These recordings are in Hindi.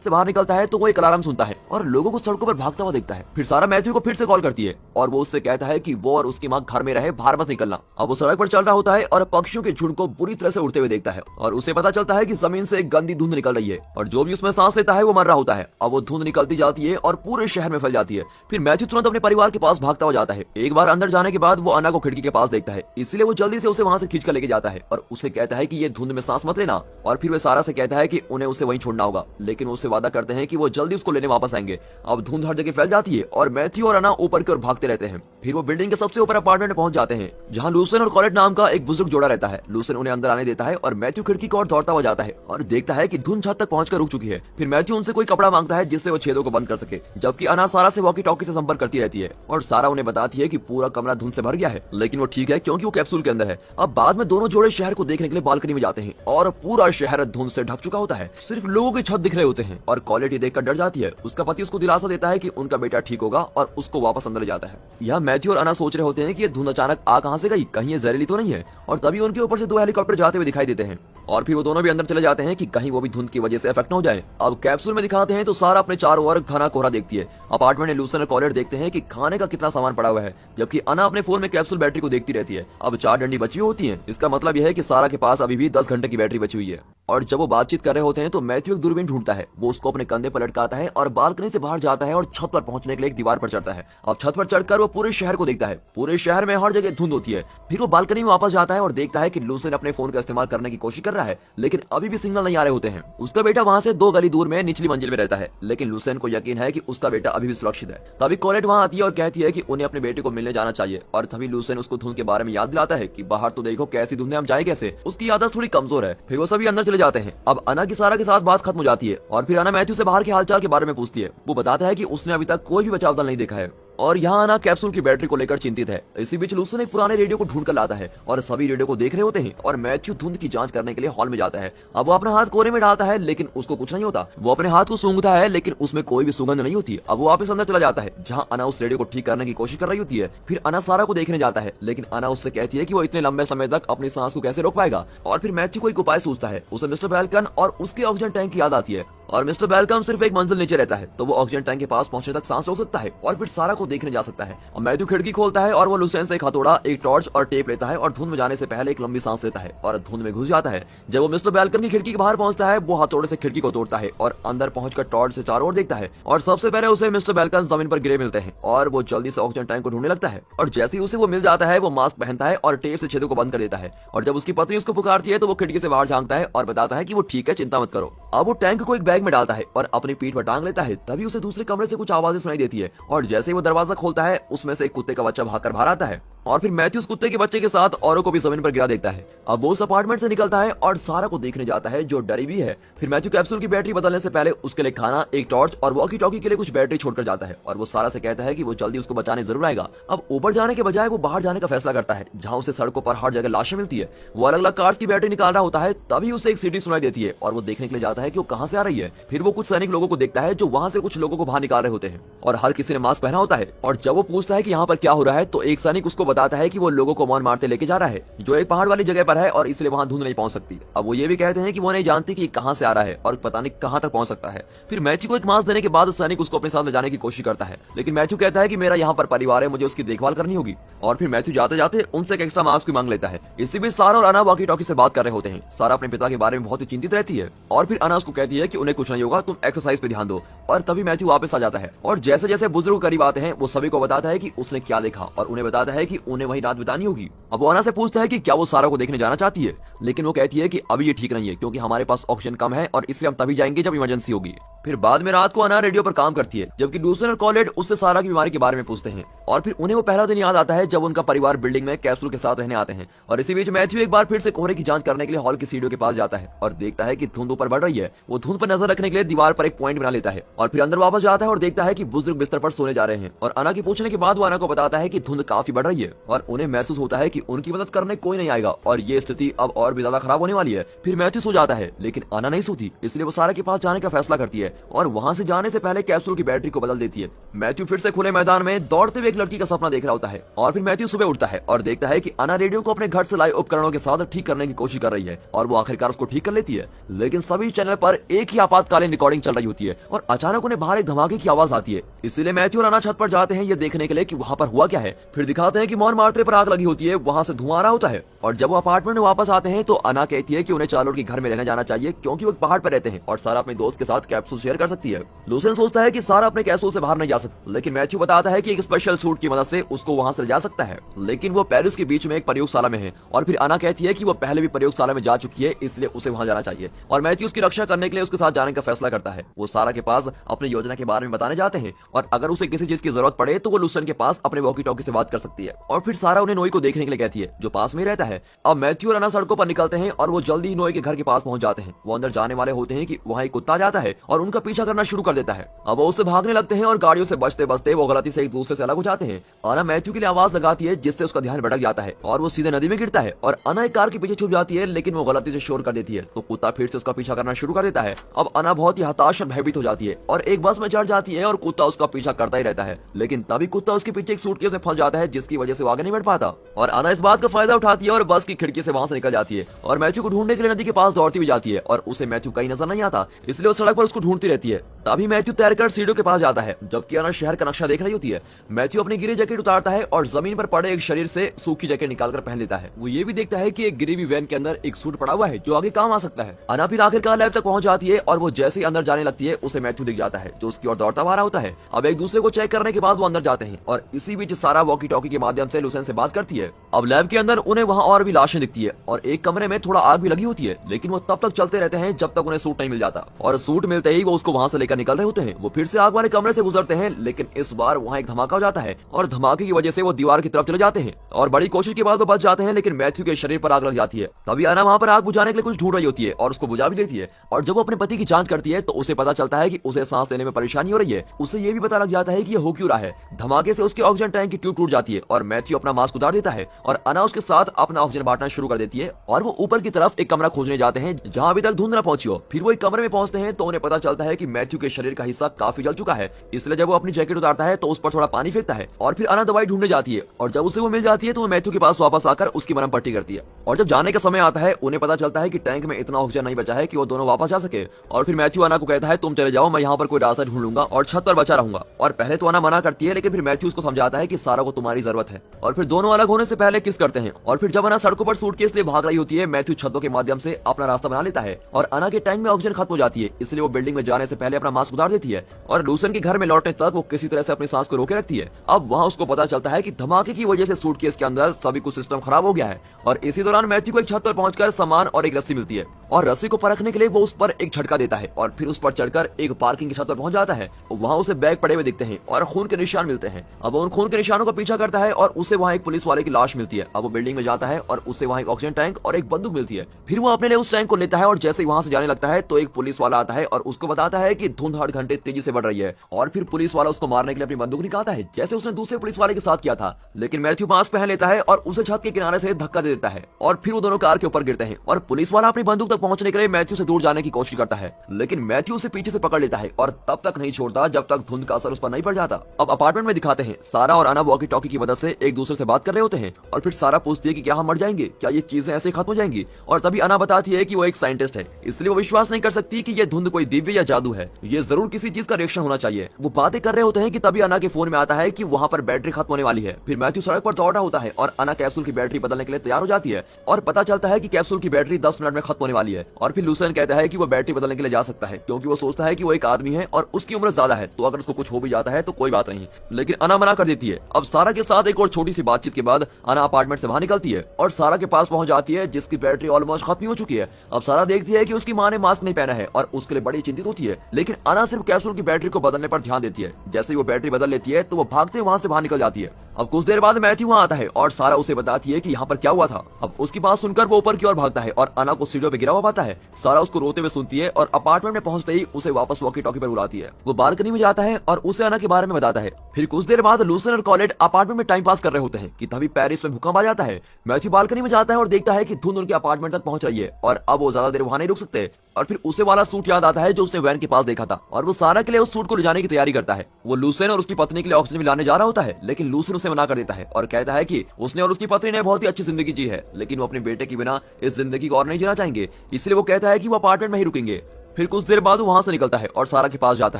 से बाहर निकलता है तो वो एक अलार्म सुनता है और लोगों को सड़कों पर भागता हुआ देखता है। फिर सारा मैथ्यू को फिर से कॉल करती है और वो उससे कहता है कि वो और उसकी माँ घर में रहे, बाहर मत निकलना। अब वो सड़क पर चल रहा होता है और पक्षियों के झुंड को बुरी तरह से उड़ते हुए देखता है और उसे पता चलता है कि जमीन से एक गंदी धुंध निकल रही है और जो भी उसमें सांस लेता है वो मर रहा होता है। अब वो धुंध निकलती जाती है और पूरे शहर में फैल जाती है। फिर मैथ्यू तुरंत अपने परिवार के पास भागता हुआ जाता है। एक बार अंदर जाने के बाद वो अन्ना को खिड़की के पास देखता है, इसलिए वो जल्दी से उसे वहां से खींच कर लेके जाता है और उसे कहता है कि ये धुंध में सांस मत लेना। और फिर वे सारा से कहता है कि उन्हें उसे वहीं छोड़ना होगा, लेकिन उससे वादा करते हैं कि वो जल्दी उसको लेने वापस आएंगे। अब धुंध हर जगह फैल जाती है और मैथ्यू और अन्ना ऊपर की ओर भागते रहते हैं। फिर वो बिल्डिंग के सबसे ऊपर अपार्टमेंट में पहुंच जाते हैं जहां लूसेन और कॉलेट नाम का एक बुजुर्ग जोड़ा रहता है। लूसेन उन्हें अंदर आने देता है और मैथ्यू खिड़की की ओर दौड़ता हुआ जाता है और देखता है कि धुंध छत तक पहुंचकर रुक चुकी है। फिर मैथ्यू उनसे कोई कपड़ा मांगता है जिससे वो छेदों को बंद कर सके, जबकि अन्ना सारा से वॉकी टॉकी से संपर्क करती रहती है और सारा उन्हें बताती है कि पूरा कमरा धुंध से भर गया है, लेकिन वो ठीक है क्योंकि वो कैप्सूल के अंदर है। अब बाद में दोनों जोड़े शहर को देखने के लिए बालकनी में जाते हैं और पूरा शहर धुंध से ढक चुका होता है, सिर्फ लोगों के छत दिख रहे होते हैं और कॉलेट देखकर डर जाती है। उसका पति उसको दिलासा देता है कि उनका बेटा ठीक होगा और उसको वापस अंदर ले जाता है। यहाँ मैथ्यू और अन्ना सोच रहे होते हैं कि ये धुंध अचानक आ कहां से गई, कहीं ये जहरीली तो नहीं है, और तभी उनके ऊपर से 2 हेलीकॉप्टर जाते हुए दिखाई देते हैं और फिर वो दोनों भी अंदर चले जाते हैं कि कहीं वो भी धुंध की वजह से इफेक्ट न हो जाए। अब कैप्सूल में दिखाते हैं तो सारा अपने चारों ओर घना कोहरा देखती है। अपार्टमेंट में लूसेन और कॉलेट देखते हैं कि खाने का कितना सामान पड़ा हुआ है, जबकि अन्ना अपने फोन में कैप्सूल बैटरी को देखती रहती है। अब 4 डंडी बची हुई होती है, इसका मतलब यह है कि सारा के पास अभी भी 10 घंटे की बैटरी बची हुई है। और जब वो बातचीत कर रहे होते हैं तो मैथ्यू एक दूरबीन ढूंढता है, वो उसको अपने कंधे पर लटकाता है और बालकनी से बाहर जाता है और छत पर पहुंचने के लिए एक दीवार पर चढ़ता है। अब छत पर चढ़कर वो पूरे शहर को देखता है, पूरे शहर में हर जगह धुंध होती है। फिर वो बालकनी में वापस जाता है और देखता है कि लूसेन अपने फोन का इस्तेमाल करने की कोशिश कर रहा है, लेकिन अभी भी सिग्नल नहीं आ रहे होते हैं। उसका बेटा वहां से 2 गली दूर में निचली मंजिल में रहता है, लेकिन लूसेन को यकीन है कि उसका बेटा अभी भी सुरक्षित है। तभी कॉलेट वहां आती है और कहती है कि उन्हें अपने बेटे को मिलने जाना चाहिए और तभी लूसेन उसको धुंध के बारे में याद दिलाता है कि बाहर तो देखो कैसी धुंध है, हम जाए कैसे। उसकी आदत थोड़ी कमजोर है। फिर वो सभी अंदर चले जाते हैं। अब अन्ना की सारा के साथ बात खत्म हो जाती है और फिर अन्ना मैथ्यू से बाहर के हालचाल के बारे में पूछती है। वो बताता है कि उसने अभी तक कोई भी बचाव दल नहीं देखा है और यहाँ अन्ना कैप्सूल की बैटरी को लेकर चिंतित है। इसी बीच लूसेन एक पुराने रेडियो को ढूंढ कर लाता है और सभी रेडियो को देख रहे होते हैं और मैथ्यू धुंध की जांच करने के लिए हॉल में जाता है। अब वो अपना हाथ कोरे में डालता है लेकिन उसको कुछ नहीं होता। वो अपने हाथ को सूंघता है लेकिन उसमें कोई भी सुगंध नहीं होती। अब वो वापस अंदर चला जाता है जहाँ अन्ना उस रेडियो को ठीक करने की कोशिश कर रही होती है। फिर अन्ना सारा को देखने जाता है, लेकिन अन्ना उससे कहती है कि वो इतने लंबे समय तक अपनी सांस को कैसे रोक पाएगा। और फिर मैथ्यू को एक उपाय सूझता है। उसे मिस्टर बैल्कन और उसके ऑक्सीजन टैंक की याद आती है और मिस्टर बैल्कम सिर्फ एक मंजिल नीचे रहता है, तो वो ऑक्सीजन टैंक के पास पहुंचने तक सांस रोक सकता है और फिर सारा को देखने जा सकता है। और मैथ्यू खिड़की खोलता है और वो लूसेन से एक हथौड़ा, एक टॉर्च और टेप लेता है और धुंध में जाने से पहले एक लंबी सांस लेता है और धुंध में घुस जाता है। जब वो मिस्टर बैल्कन की खिड़की के बाहर पहुंचता है, वो हथौड़े से खिड़की को तोड़ता है और अंदर पहुंचकर टॉर्च से चारों ओर देखता है और सबसे पहले उसे मिस्टर बैल्कन जमीन पर गिरे मिलते हैं और वो जल्दी से ऑक्सीजन टैंक को ढूंढने लगता है। और जैसे ही उसे वो मिल जाता है, वो मास्क पहनता है और टेप से छेदों को बंद कर देता है। और जब उसकी पत्नी उसको पुकारती है तो वो खिड़की से बाहर झांकता है और बताता है कि वो ठीक है, चिंता मत करो। अब वो टैंक को एक बैग में डालता है और अपनी पीठ पर टांग लेता है। तभी उसे दूसरे कमरे से कुछ आवाजें सुनाई देती है और जैसे ही वो दरवाजा खोलता है, उसमें से एक कुत्ते का बच्चा भागकर बाहर आता है और फिर मैथ्यू उस कुत्ते के बच्चे के साथ औरों को भी जमीन पर गिरा देखता है। अब वो उस अपार्टमेंट से निकलता है और सारा को देखने जाता है जो डरी भी है। फिर मैथ्यू कैप्सूल की बैटरी बदलने से पहले उसके लिए खाना, एक टॉर्च और वॉकी टॉकी के लिए कुछ बैटरी छोड़कर जाता है और वो सारा से कहता है कि वो जल्दी उसको बचाने जरूर आएगा। अब ऊपर जाने के बजाय वो बाहर जाने का फैसला करता है जहाँ उसे सड़कों पर हर जगह लाशें मिलती है। वो अलग अलग कार्स की बैटरी निकाल रहा होता है, तभी उसे एक सीटी सुनाई देती है और वो देखने के लिए जाता है कि वो कहाँ से आ रही है। फिर वो कुछ सैनिक लोगों को देखता है जो वहाँ से कुछ लोगों को बाहर निकाल रहे होते हैं और हर किसी ने मास्क पहना होता है। और जब वो पूछता है कि यहाँ पर क्या हो रहा है, तो एक सैनिक उसको बताता है कि वो लोगों को मौन मारते लेके जा रहा है जो एक पहाड़ वाली जगह पर है और इसलिए वहां धुंध नहीं पहुंच सकती। अब वो ये भी कहते हैं कि वो नहीं जानती कि कहां से आ रहा है और पता नहीं कहां तक पहुंच सकता है। फिर मैथ्यू को एक मास्क देने के बाद सैनिक उसको अपने साथ ले जाने की कोशिश करता है, लेकिन मैथ्यू कहता है कि मेरा यहाँ पर परिवार है, मुझे उसकी देखभाल करनी होगी। और फिर मैथ्यू जाते जाते उनसे एक एक्स्ट्रा मास्क भी मांग लेता है। इसी बीच सारा और अन्ना वॉकी टॉकी से बात कर रहे होते हैं। सारा अपने पिता के बारे में बहुत ही चिंतित रहती है और फिर अन्ना उसको कहती है कि उन्हें कुछ नहीं होगा, तुम एक्सरसाइज पे ध्यान दो। और तभी मैथ्यू वापस आ जाता है और जैसे जैसे बुजुर्ग करीब आते हैं, वो सभी को बताता है कि उसने क्या देखा और उन्हें बताता है कि उन्हें वही रात बितानी होगी। अब वो अन्ना से पूछता है कि क्या वो सारा को देखने जाना चाहती है, लेकिन वो कहती है कि अभी ये ठीक नहीं है क्योंकि हमारे पास ऑक्सीजन कम है और इसलिए हम तभी जाएंगे जब इमरजेंसी होगी। फिर बाद में रात को अन्ना रेडियो पर काम करती है, जबकि लूसेन और कॉलेट उससे सारा की बीमारी के बारे में पूछते हैं। और फिर उन्हें वो पहला दिन याद आता है जब उनका परिवार बिल्डिंग में कैप्सूल के साथ रहने आते हैं। और इसी बीच मैथ्यू एक बार फिर से कोहरे की जांच करने के लिए हॉल की सीढ़ियों के पास जाता है और देखता है कि धुंध ऊपर बढ़ रही है। वो धुंध पर नजर रखने के लिए दीवार पर एक पॉइंट बना लेता है और फिर अंदर वापस जाता है और देखता है कि बुजुर्ग बिस्तर पर सोने जा रहे हैं। और अन्ना की पूछने के बाद वो अन्ना को बताता है कि धुंध काफी बढ़ रही है और उन्हें महसूस होता है कि उनकी मदद करने कोई नहीं आएगा और ये स्थिति अब और भी ज्यादा खराब होने वाली है। फिर मैथ्यू सो जाता है, लेकिन आना नहीं सोती, इसलिए वो सारा के पास जाने का फैसला करती है और वहां से जाने से पहले कैप्सूल की बैटरी को बदल देती है। मैथ्यू फिर से खुले मैदान में दौड़ते हुए एक लड़की का सपना देख रहा होता है और फिर मैथ्यू सुबह उठता है और देखता है कि अना रेडियो को अपने घर से लाए उपकरणों के साथ ठीक करने की कोशिश कर रही है और वो आखिरकार उसको ठीक कर लेती है। लेकिन सभी चैनल पर एक ही आपातकालीन रिकॉर्डिंग चल रही होती है और अचानक उन्हें बाहर एक धमाके की आवाज आती है। इसलिए मैथ्यू और अना छत पर जाते हैं ये देखने के लिए कि वहां पर हुआ क्या है। फिर दिखाते हैं कि मॉन्मार्ट्रे पर आग लगी होती है, वहां से धुआं आ रहा होता है और जब वो अपार्टमेंट में वापस आते हैं तो अना कहती है कि उन्हें चार्लोट के घर में रहने जाना चाहिए क्योंकि वो पहाड़ पर रहते हैं और सारा अपने दोस्त के साथ कैप्सूल शेयर कर सकती है। लूसेन सोचता है कि सारा अपने कैप्सूल से बाहर नहीं जा सकता, लेकिन मैथ्यू बताता है कि एक स्पेशल सूट की मदद से उसको वहां से जा सकता है, लेकिन वो पेरिस के बीच में एक प्रयोगशाला में है। और फिर अना कहती है कि वो पहले भी प्रयोगशाला में जा चुकी है, इसलिए उसे वहां जाना चाहिए और मैथ्यू उसकी रक्षा करने के लिए उसके साथ जाने का फैसला करता है। वो सारा के पास अपनी योजना के बारे में बताने जाते हैं और अगर उसे किसी चीज की जरूरत पड़े तो वो लूसेन के पास अपने वॉकी टॉकी से बात कर सकती है। और फिर सारा उन्हें नोई को देखने के लिए कहती है जो पास में रहता है। अब मैथ्यू और अना सड़कों पर निकलते हैं और वो जल्दी ही नोई के घर के पास पहुंच जाते हैं। वो अंदर जाने वाले होते हैं कि वहां एक कुत्ता जाता है और उनका पीछा करना शुरू कर देता है। अब वो उससे भागने लगते हैं और गाड़ियों से बचते बचते वो गलती से एक दूसरे से अलग हो जाते हैं। अना मैथ्यू के लिए आवाज लगाती है जिससे उसका ध्यान भटक जाता है और वो सीधे नदी में गिरता है और अना एक कार के पीछे छुप जाती है, लेकिन वो गलती से शोर कर देती है तो कुत्ता फिर से उसका पीछा करना शुरू कर देता है। अब अना बहुत ही हताश और भयभीत हो जाती है और एक बस में चढ़ जाती है और कुत्ता उसका पीछा करता ही रहता है, लेकिन तभी कुत्ता उसके पीछे एक सूटकेस में फंस जाता है जिसकी वजह से वो आगे नहीं बढ़ पाता और अना इस बात का फायदा उठाती है और बस की खिड़की से वहां से निकल जाती है और मैथ्यू को ढूंढने के लिए नदी के पास दौड़ती हुई जाती है और उसे मैथ्यू कहीं नजर नहीं आता, इसलिए वो सड़क पर उसको ढूंढती रहती है। तभी मैथ्यू तैरकर सीढ़ियों के पास जाता है जबकि अना शहर का नक्शा देख रही होती है। मैथ्यू अपनी गिरी जैकेट उतारता है और जमीन पर पड़े एक शरीर से सूखी जैकेट निकालकर पहन लेता है। वो ये भी देखता है कि एक गिरी हुई वैन के अंदर एक सूट पड़ा हुआ है जो आगे काम आ सकता है। अना फिर आखिरकार लैब तक पहुंच जाती है और वो जैसे ही अंदर जाने लगती है उसे मैथ्यू दिख जाता है जो उसकी ओर दौड़ता आ रहा होता है। अब एक दूसरे को चेक करने के बाद वो अंदर जाते हैं और इसी बीच सारा वॉकी टॉकी के माध्यम से लूसेन से बात करती है। अब लैब के अंदर उन्हें वहां और भी लाशें दिखती है और एक कमरे में थोड़ा आग भी लगी होती है, लेकिन वो तब तक चलते रहते हैं जब तक उन्हें सूट नहीं मिल जाता और सूट मिलते ही वो उसको वहां से लेकर निकल रहे होते हैं। वो फिर से आग वाले कमरे से गुजरते हैं, लेकिन इस बार वहां एक धमाका हो जाता है और धमाके की वजह से वो दीवार की तरफ चले जाते हैं और बड़ी कोशिश के बाद वो बच जाते हैं, लेकिन मैथ्यू के शरीर पर आग लग जाती है। तभी अना वहां पर आग बुझाने के लिए कुछ ढूंढ रही होती है और उसको बुझा भी लेती है और जब वो अपने पति की जांच करती है तो उसे पता चलता है कि उसे सांस लेने में परेशानी हो रही है। उसे ये भी पता लग जाता है कि ये हो क्यों रहा है। धमाके से उसके ऑक्सीजन टैंक की ट्यूब टूट जाती है और मैथ्यू अपना मास्क उतार देता है और अना उसके साथ अपना ऑक्सीजन बांटना शुरू कर देती है और वो ऊपर की तरफ एक कमरा खोजने जाते हैं जहां अभी तक धुंध न पहुंची हो। फिर वो एक कमरे में पहुंचते हैं तो उन्हें पता चलता है कि मैथ्यू के शरीर का हिस्सा काफी जल चुका है, इसलिए जब वो अपनी जैकेट उतारता है तो उस पर थोड़ा पानी फेंकता है और फिर अना दवाई ढूंढने जाती है और जब उसे वो मिल जाती है तो वो मैथ्यू के पास वापस आकर उसकी मरहम पट्टी करती है और जब जाने का समय आता है उन्हें पता चलता है कि टैंक में इतना ऑक्सीजन नहीं बचा है कि वो दोनों वापस जा सके और फिर मैथ्यू अना को कहता है तुम चले जाओ, मैं यहाँ पर कोई रास्ता ढूंढ लूंगा और छत पर बचा रहूंगा। और पहले तो अना मना करती है, लेकिन फिर मैथ्यू उसको समझाता है कि सारा को तुम्हारी जरूरत है और फिर दोनों अलग होने से पहले किस करते हैं। और फिर जब अना सड़कों पर सूटकेस लिए भाग रही होती है, मैथ्यू छतों के माध्यम से अपना रास्ता बना लेता है और अना के टैंक में ऑक्सीजन खत्म हो जाती है, इसलिए वो बिल्डिंग में जाने से पहले अपना मास्क उतार देती है और लूसेन के घर में लौटने तक वो किसी तरह से अपनी सांस को रोके रखती है। अब वहाँ उसको पता चलता है कि धमाके की वजह से सूटकेस के अंदर सभी कुछ सिस्टम खराब हो गया है और इसी दौरान मैथ्यू को एक छत पर पहुंचकर सामान और एक रस्सी मिलती है और रस्सी को परखने के लिए वो उस पर एक झटका देता है और फिर उस पर चढ़कर एक पार्किंग की छत पर पहुंच जाता है। वहां उसे बैग पड़े हुए दिखते हैं और खून के निशान मिलते हैं। अब उन खून के निशानों का पीछा करता है और उसे वहां एक पुलिस वाले की लाश मिलती है। अब वो बिल्डिंग में जाता है और उसे वहां एक ऑक्सीजन टैंक और एक बंदूक मिलती है। फिर वो अपने लिए उस टैंक को लेता है और जैसे ही वहां से जाने लगता है तो एक पुलिस वाला आता है और उसको बताता है कि धुंध हर घंटे तेजी से बढ़ रही है और फिर पुलिस वाला उसको मारने के लिए अपनी बंदूक निकालता है जैसे उसने दूसरे पुलिस वाले के साथ किया था, लेकिन मैथ्यू मास्क पहन लेता है और उसे छत के किनारे से धक्का दे देता है और फिर वो दोनों कार के ऊपर गिरते हैं और पुलिस वाला अपनी बंदूक तक पहुंचने के लिए मैथ्यू से दूर जाने की कोशिश करता है, लेकिन मैथ्यू उसे पीछे से पकड़ लेता है और तब तक नहीं छोड़ता जब तक धुंध का असर उस पर नहीं पड़ जाता। अब अपार्टमेंट में दिखाते हैं सारा और अना वॉकी टॉकी की मदद से एक दूसरे से बात कर रहे होते हैं और फिर सारा पूछती है कि क्या हम मर जाएंगे, क्या ये चीजें ऐसे खत्म हो जाएंगी। और तभी अना बताती है कि वो एक साइंटिस्ट है, इसलिए वो विश्वास नहीं कर सकती कि ये धुंध कोई दिव्य या जादू है, ये जरूर किसी चीज का रिएक्शन होना चाहिए। वो बातें कर रहे होते हैं कि तभी अना के फोन में आता है कि वहां पर बैटरी खत्म होने वाली है। फिर मैथ्यू सड़क पर दौड़ रहा होता है और अना कैप्सूल की बैटरी बदलने के लिए तैयार हो जाती है और पता चलता है कि कैप्सूल की बैटरी 10 मिनट में खत्म होने वाली है। और फिर लूसेन कहता है कि वो बैटरी बदलने के लिए जा सकता है क्योंकि वो सोचता है कि वो एक आदमी है और उसकी उम्र ज्यादा है, तो अगर उसको कुछ हो भी जाता है तो कोई बात नहीं, लेकिन अना मना कर देती है। अब सारा के साथ एक और छोटी सी बातचीत के बाद अना अपार्टमेंट से बाहर निकलती है और सारा के पास पहुंच जाती है जिसकी बैटरी ऑलमोस्ट खत्म हो चुकी है। अब सारा देखती है कि उसकी माँ ने मास्क नहीं पहना है और उसके लिए बड़ी चिंतित होती है, लेकिन अना सिर्फ कैप्सूल की बैटरी को बदलने पर ध्यान देती है। जैसे ही वो बैटरी बदल लेती है तो वो भागते वहां से बाहर निकल जाती है। अब कुछ देर बाद मैथ्यू वहाँ आता है और सारा उसे बताती है कि यहाँ पर क्या हुआ था। अब उसकी बात सुनकर वो ऊपर की ओर भागता है और अन्ना को सीढ़ियों पे गिरा हुआ पाता है। सारा उसको रोते हुए सुनती है और अपार्टमेंट में पहुंचते ही उसे वापस वॉकी टॉकी पर बुलाती है। वो बालकनी में जाता है और उसे अन्ना के बारे में बताता है। फिर कुछ देर बाद लूसन और कॉलेट अपार्टमेंट में टाइम पास कर रहे होते हैं कि तभी पेरिस में भूकंप आ जाता है। मैथ्यू बालकनी में जाता है और देखता है कि धुंध उनके अपार्टमेंट तक पहुंच रही है और अब वो ज्यादा देर वहां नहीं रुक सकते। और फिर उसे वाला सूट याद आता है जो उसने वैन के पास देखा था और वो सारा के लिए उस सूट को ले जाने की तैयारी करता है। वो लूसेन और उसकी पत्नी के लिए ऑक्सीजन लाने जा रहा होता है, लेकिन लूसेन उसे मना कर देता है और कहता है कि उसने और उसकी पत्नी ने बहुत ही अच्छी जिंदगी जी है, लेकिन वो अपने बेटे के बिना इस जिंदगी को और नहीं जीना चाहेंगे। इसलिए वो कहता है कि वो अपार्टमेंट में ही रुकेंगे। फिर कुछ देर बाद वो वहां से निकलता है और सारा के पास जाता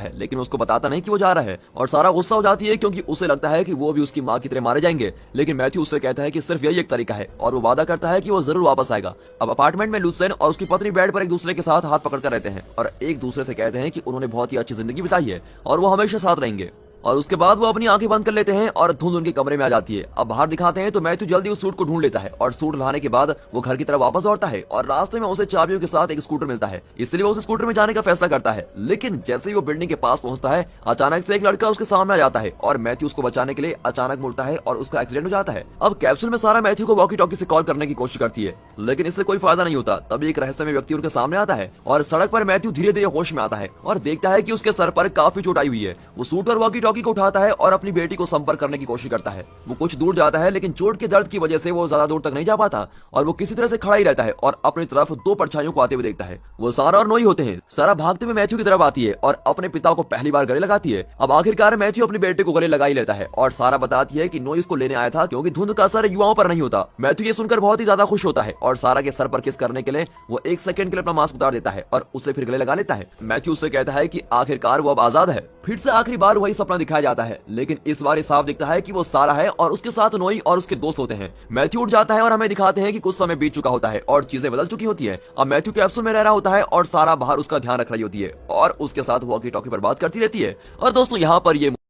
है, लेकिन उसको बताता नहीं कि वो जा रहा है। और सारा गुस्सा हो जाती है क्योंकि उसे लगता है कि वो भी उसकी माँ की तरह मारे जाएंगे, लेकिन मैथ्यू उससे कहता है कि सिर्फ यही एक तरीका है और वो वादा करता है कि वो जरूर वापस आएगा। अब अपार्टमेंट में लूसेन और उसकी पत्नी बेड पर एक दूसरे के साथ हाथ पकड़कर रहते हैं और एक दूसरे से कहते हैं कि उन्होंने बहुत ही अच्छी जिंदगी बिताई है और वो हमेशा साथ रहेंगे। और उसके बाद वो अपनी आंखें बंद कर लेते हैं और धुंध उनके कमरे में आ जाती है। अब बाहर दिखाते हैं तो मैथ्यू जल्दी उस सूट को ढूंढ लेता है और सूट लाने के बाद वो घर की तरफ वापस दौड़ता है और रास्ते में उसे चाबियों के साथ एक स्कूटर मिलता है, इसलिए वो उस स्कूटर में जाने का फैसला करता है। लेकिन जैसे ही वो बिल्डिंग के पास पहुंचता है अचानक से एक लड़का उसके सामने आ जाता है और मैथ्यू उसको बचाने के लिए अचानक मुड़ता है और उसका एक्सीडेंट हो जाता है। अब कैप्सूल में सारा मैथ्यू को वॉकी टॉकी से कॉल करने की कोशिश करती है, लेकिन इससे कोई फायदा नहीं होता। तभी एक रहस्यमय व्यक्ति उनके सामने आता है और सड़क पर मैथ्यू धीरे धीरे होश में आता है और देखता है कि उसके सर पर काफी चोट आई हुई है। वो सूट और वॉकी टॉकी को उठाता है और अपनी बेटी को संपर्क करने की कोशिश करता है। वो कुछ दूर जाता है, लेकिन चोट के दर्द की वजह से वो ज्यादा दूर तक नहीं जा पाता और वो किसी तरह से खड़ा ही रहता है और अपनी तरफ दो परछाइयों को आते हुए देखता है। वो सारा और नोई होते हैं। सारा भागते हुए मैथ्यू की तरफ आती है और अपने पिता को पहली बार गले लगाती है। अब आखिरकार मैथ्यू अपने बेटे को गले लगा ही लेता है और सारा बताती है कि नोई इसको लेने आया था क्योंकि धुंध का असर युवाओं पर नहीं होता। मैथ्यू ये सुनकर बहुत ही ज्यादा खुश होता है और सारा के सर पर किस करने के लिए वो एक सेकंड के लिए अपना मास्क उतार देता है और उसे फिर गले लगा लेता है। मैथ्यू उससे कहता है कि आखिरकार वो अब आजाद है। फिर से आखिरी बार वही सपना दिखाया जाता है, लेकिन इस बार साफ दिखता है कि वो सारा है और उसके साथ नोई और उसके दोस्त होते हैं। मैथ्यू उठ जाता है और हमें दिखाते हैं कि कुछ समय बीत चुका होता है और चीजें बदल चुकी होती है। अब मैथ्यू कैप्सूल में रह रहा होता है और सारा बाहर उसका ध्यान रख रही होती है और उसके साथ वॉकी टॉकी पर बात करती रहती है। और दोस्तों यहाँ पर ये